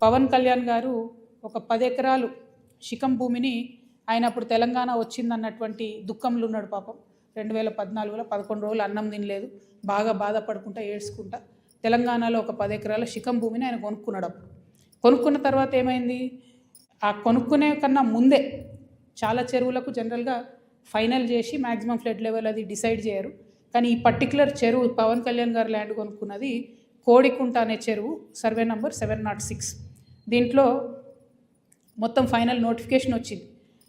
పవన్ కళ్యాణ్ గారు ఒక 10 ఎకరాలు శిఖం భూమిని ఆయన అప్పుడు తెలంగాణ వచ్చిందన్నటువంటి దుఃఖంలో ఉన్నాడు పాపం. 2014లో 11 రోజులు అన్నం తినలేదు, బాగా బాధపడుకుంటా ఏడ్చుకుంటా తెలంగాణలో ఒక 10 ఎకరాల శిఖం భూమిని ఆయన కొనుక్కున్నాడు. అప్పుడు కొనుక్కున్న తర్వాత ఏమైంది, ఆ కొనుక్కునే కన్నా ముందే చాలా చెరువులకు జనరల్గా ఫైనల్ చేసి మ్యాక్సిమం ఫ్లడ్ లెవెల్ అది డిసైడ్ చేయరు. కానీ ఈ పర్టికులర్ చెరువు పవన్ కళ్యాణ్ గారు ల్యాండ్ కొనుక్కున్నది కోడికుంట అనే చెరువు, సర్వే నంబర్ 706. దీంట్లో మొత్తం ఫైనల్ నోటిఫికేషన్ వచ్చింది.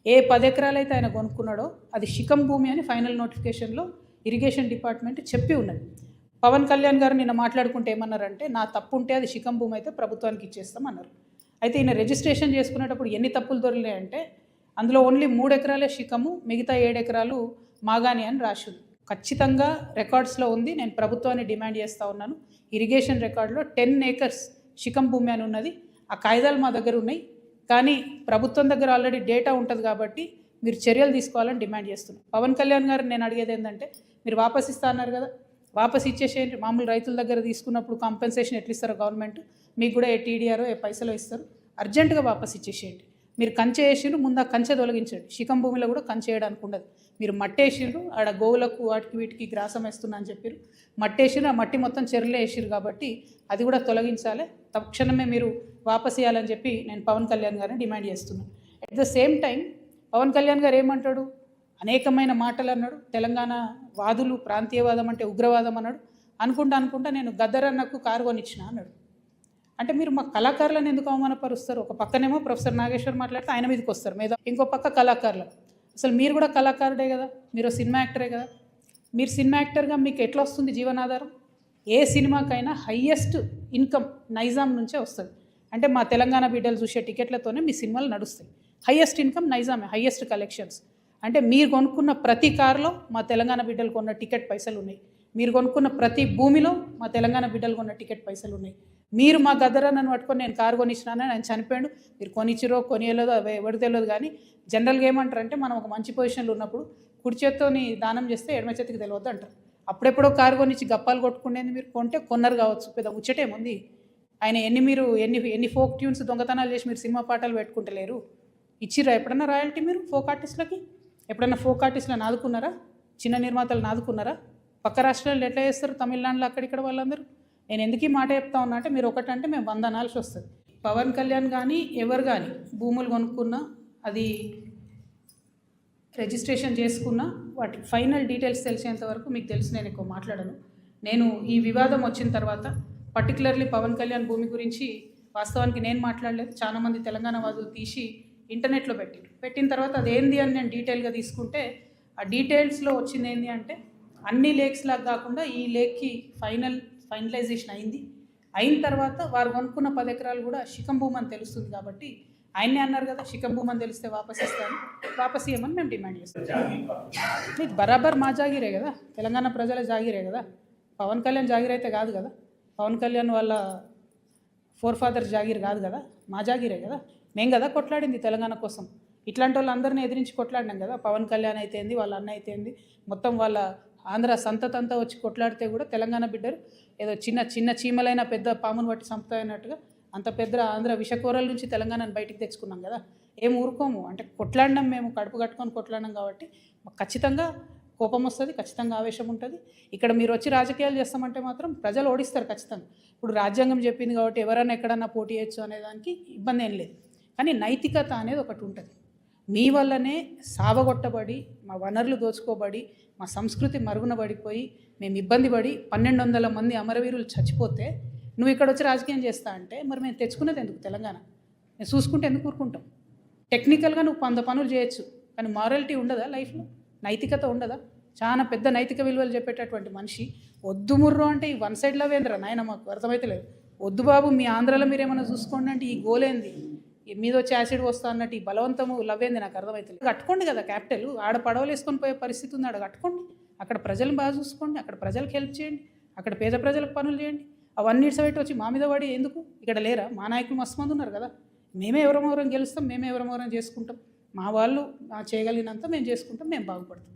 ఏ 10 ఎకరాలు అయితే ఆయన కొనుక్కున్నాడో అది శిఖం భూమి అని ఫైనల్ నోటిఫికేషన్లో ఇరిగేషన్ డిపార్ట్మెంట్ చెప్పి ఉన్నది. పవన్ కళ్యాణ్ గారు నిన్న మాట్లాడుకుంటే ఏమన్నారంటే, నా తప్పు ఉంటే అది శిఖం భూమి అయితే ప్రభుత్వానికి ఇచ్చేస్తాం అన్నారు. అయితే ఈయన రిజిస్ట్రేషన్ చేసుకునేటప్పుడు ఎన్ని తప్పులు దొరికాయంటే, అందులో ఓన్లీ 3 ఎకరాలే శిఖము, మిగతా 7 ఎకరాలు మాగాని అని రాసింది. ఖచ్చితంగా రికార్డ్స్లో ఉంది. నేను ప్రభుత్వాన్ని డిమాండ్ చేస్తూ ఉన్నాను. ఇరిగేషన్ రికార్డులో 10 ఏకర్స్ శిఖం భూమి అని ఉన్నది. ఆ కాగితాలు మా దగ్గర ఉన్నాయి. కానీ ప్రభుత్వం దగ్గర ఆల్రెడీ డేటా ఉంటుంది కాబట్టి మీరు చర్యలు తీసుకోవాలని డిమాండ్ చేస్తున్నాను. పవన్ కళ్యాణ్ గారు నేను అడిగేది ఏంటంటే, మీరు వాపస్ ఇస్తా అన్నారు కదా, వాపస్ ఇచ్చేసేయండి. మామూలు రైతుల దగ్గర తీసుకున్నప్పుడు కాంపెన్సేషన్ ఎట్లా ఇస్తారో గవర్నమెంట్, మీకు కూడా ఏ టీడీఆరో ఏ పైసలు ఇస్తారు, అర్జెంటుగా వాపస్ ఇచ్చేసేయండి. మీరు కంచె వేసిండ్రు, ముందు ఆ కంచె తొలగించండి. శిఖం భూమిలో కూడా కంచె వేయడానికి ఉండదు. మీరు మట్టేసిండ్రు, ఆడ గోవులకు వాటికి వీటికి గ్రాసం వేస్తున్నా అని చెప్పారు. మట్టేసిండ్రు, ఆ మట్టి మొత్తం చెరువులే వేసిరు కాబట్టి అది కూడా తొలగించాలి. తక్షణమే మీరు వాపస్ ఇవ్వాలని చెప్పి నేను పవన్ కళ్యాణ్ గారిని డిమాండ్ చేస్తున్నాను. At the same time Pawan Kalyan గారు ఏమంటాడు, అనేకమైన మాటలు అన్నాడు. తెలంగాణ వాదులు ప్రాంతీయవాదం అంటే ఉగ్రవాదం అన్నాడు. అనుకుంటా నేను గద్దరన్నకు కారు కొనిచ్చిన అన్నాడు. అంటే మీరు మా కళాకారులను ఎందుకు అవమానపరుస్తారు? ఒక పక్కనేమో ప్రొఫెసర్ నాగేశ్వర్ మాట్లాడితే ఆయన మీదకి వస్తారు మీద, ఇంకో పక్క కళాకారులు. అసలు మీరు కూడా కళాకారుడే కదా, మీరు సినిమా యాక్టరే కదా. మీరు సినిమా యాక్టర్గా మీకు ఎట్లా వస్తుంది జీవనాధారం? ఏ సినిమాకైనా హయ్యెస్ట్ ఇన్కమ్ నైజాం నుంచే వస్తుంది. అంటే మా తెలంగాణ బిడ్డలు చూసే టికెట్లతోనే మీ సినిమాలు నడుస్తాయి. హయ్యెస్ట్ ఇన్కమ్ నైజామే, హయ్యెస్ట్ కలెక్షన్స్. అంటే మీరు కొనుక్కున్న ప్రతి కారులో మా తెలంగాణ బిడ్డలు కొన్న టికెట్ పైసలు ఉన్నాయి. మీరు కొనుక్కున్న ప్రతి భూమిలో మా తెలంగాణ బిడ్డలు కొన్న టికెట్ పైసలు ఉన్నాయి. మీరు మా గద్దరన్నను పట్టుకొని నేను కారు కొనిచ్చినానని ఆయన చనిపోయాడు. మీరు కొనిచ్చిరో కొనియలేదో ఎవరు తెలియదు. కానీ జనరల్గా ఏమంటారంటే, మనం ఒక మంచి పొజిషన్లో ఉన్నప్పుడు కుడి చేత్తోని దానం చేస్తే ఎడమ చేతికి తెలియదు అంటారు. అప్పుడెప్పుడో కారు కొనిచ్చి గప్పాలు కొట్టుకునేది మీరు కొంటే కొన్నారు కావచ్చు, పెద్ద ముచ్చటేముంది. ఆయన ఎన్ని ఫోక్ ట్యూన్స్ దొంగతనాలు చేసి మీరు సినిమా పాటలు పెట్టుకుంటలేరు. ఇచ్చిరా ఎప్పుడన్నా రాయల్టీ మీరు ఫోక్ ఆర్టిస్టులకి? ఎప్పుడన్నా ఫోక్ ఆర్టిస్టులను ఆదుకున్నారా? చిన్న నిర్మాతలను ఆదుకున్నారా? పక్క రాష్ట్రాల్లో ఎట్లా చేస్తారు, తమిళనాడులో అక్కడిక్కడ వాళ్ళందరూ. నేను ఎందుకు ఈ మాట చెప్తా ఉన్నా అంటే, మీరు ఒకటంటే మేము 100 అనాల్సి వస్తుంది. పవన్ కళ్యాణ్ కానీ ఎవరు కానీ భూములు కొనుక్కున్నా, అది రిజిస్ట్రేషన్ చేసుకున్నా, వాటి ఫైనల్ డీటెయిల్స్ తెలిసేంత వరకు మీకు తెలిసి నేను ఎక్కువ మాట్లాడను. నేను ఈ వివాదం వచ్చిన తర్వాత పర్టికులర్లీ పవన్ కళ్యాణ్ భూమి గురించి వాస్తవానికి నేను మాట్లాడలేదు. చాలామంది తెలంగాణ వాదులు తీసి ఇంటర్నెట్లో పెట్టిన తర్వాత అదేంది అని నేను డీటెయిల్గా తీసుకుంటే, ఆ డీటెయిల్స్లో వచ్చింది ఏంటి అంటే, అన్ని లేక్స్ లాగా కాకుండా ఈ లేక్కి ఫైనలైజేషన్ అయిన తర్వాత వారు కొనుక్కున్న 10 ఎకరాలు కూడా శిఖం భూమి అని తెలుస్తుంది. కాబట్టి ఆయనే అన్నారు కదా, శిఖం భూమి అని తెలిస్తే వాపస్ ఇస్తాను, వాపస్ ఇవ్వమని మేము డిమాండ్ చేస్తాం. మీకు బరాబర్ మా జాగిరే కదా, తెలంగాణ ప్రజల జాగిరే కదా. పవన్ కళ్యాణ్ జాగిర్ అయితే కాదు కదా, పవన్ కళ్యాణ్ వాళ్ళ ఫోర్ ఫాదర్ జాగిర్ కాదు కదా, మా జాగిరే కదా. మేము కదా కొట్లాడింది తెలంగాణ కోసం. ఇట్లాంటి వాళ్ళందరినీ ఎదిరించి కొట్లాడినాం కదా. పవన్ కళ్యాణ్ అయితే ఏంది, వాళ్ళ అన్న అయితే ఏంది, మొత్తం వాళ్ళ ఆంధ్ర సంతతంతా వచ్చి కొట్లాడితే కూడా తెలంగాణ బిడ్డలు ఏదో చిన్న చీమలైన పెద్ద పామును బట్టి సంపుతాయన్నట్టుగా అంత పెద్ద ఆంధ్ర విషకూరల నుంచి తెలంగాణను బయటికి తెచ్చుకున్నాం కదా. ఏం ఊరుకోము అంటే, కొట్లాడినాం, మేము కడుపు కట్టుకొని కొట్లాడినాం కాబట్టి మాకు ఖచ్చితంగా కోపం వస్తుంది, ఖచ్చితంగా ఆవేశం ఉంటుంది. ఇక్కడ మీరు వచ్చి రాజకీయాలు చేస్తామంటే మాత్రం ప్రజలు ఓడిస్తారు ఖచ్చితంగా. ఇప్పుడు రాజ్యాంగం చెప్పింది కాబట్టి ఎవరైనా ఎక్కడన్నా పోటీ చేయొచ్చు అనేదానికి ఇబ్బంది ఏం లేదు. కానీ నైతికత అనేది ఒకటి ఉంటుంది. మీ వల్లనే సావగొట్టబడి, మా వనరులు దోచుకోబడి, మా సంస్కృతి మరుగున పడిపోయి, మేము ఇబ్బంది పడి 1200 మంది అమరవీరులు చచ్చిపోతే నువ్వు ఇక్కడ వచ్చి రాజకీయం చేస్తా అంటే, మరి మేము తెచ్చుకునేది ఎందుకు తెలంగాణ? మేము చూసుకుంటే ఎందుకు ఊరుకుంటాం? టెక్నికల్గా నువ్వు 100 పనులు చేయొచ్చు, కానీ మారాలిటీ ఉండదా లైఫ్లో? నైతికత ఉండదా? చాలా పెద్ద నైతిక విలువలు చెప్పేటటువంటి మనిషి వద్దు ముర్రో అంటే ఈ వన్ సైడ్ లవ్ ఏంద్రా నాయన, మాకు అర్థమైతే లేదు. వద్దు బాబు, మీ ఆంధ్రాలో మీరు ఏమైనా చూసుకోండి అంటే ఈ గోలేంది, మీద వచ్చి యాసిడ్ వస్తా అన్నట్టు ఈ బలవంతము లవ్ ఏంది, నాకు అర్థమవుతుంది. కట్టుకోండి కదా క్యాపిటల్, ఆడ పడవలు వేసుకొని పోయే పరిస్థితి ఉంది, ఆడ కట్టుకోండి. అక్కడ ప్రజలను బాగా చూసుకోండి, అక్కడ ప్రజలకు హెల్ప్ చేయండి, అక్కడ పేద ప్రజలకు పనులు చేయండి. అవన్నీ ఇట్స్ వచ్చి మా మీద పడి ఎందుకు? ఇక్కడ లేరా మా నాయకులు? మస్తు మంది ఉన్నారు కదా. మేమే ఎవరమవరం గెలుస్తాం, మేమే ఎవరమవరం చేసుకుంటాం. మా వాళ్ళు చేయగలిగినంత మేము చేసుకుంటాం, మేము బాగుపడతాం.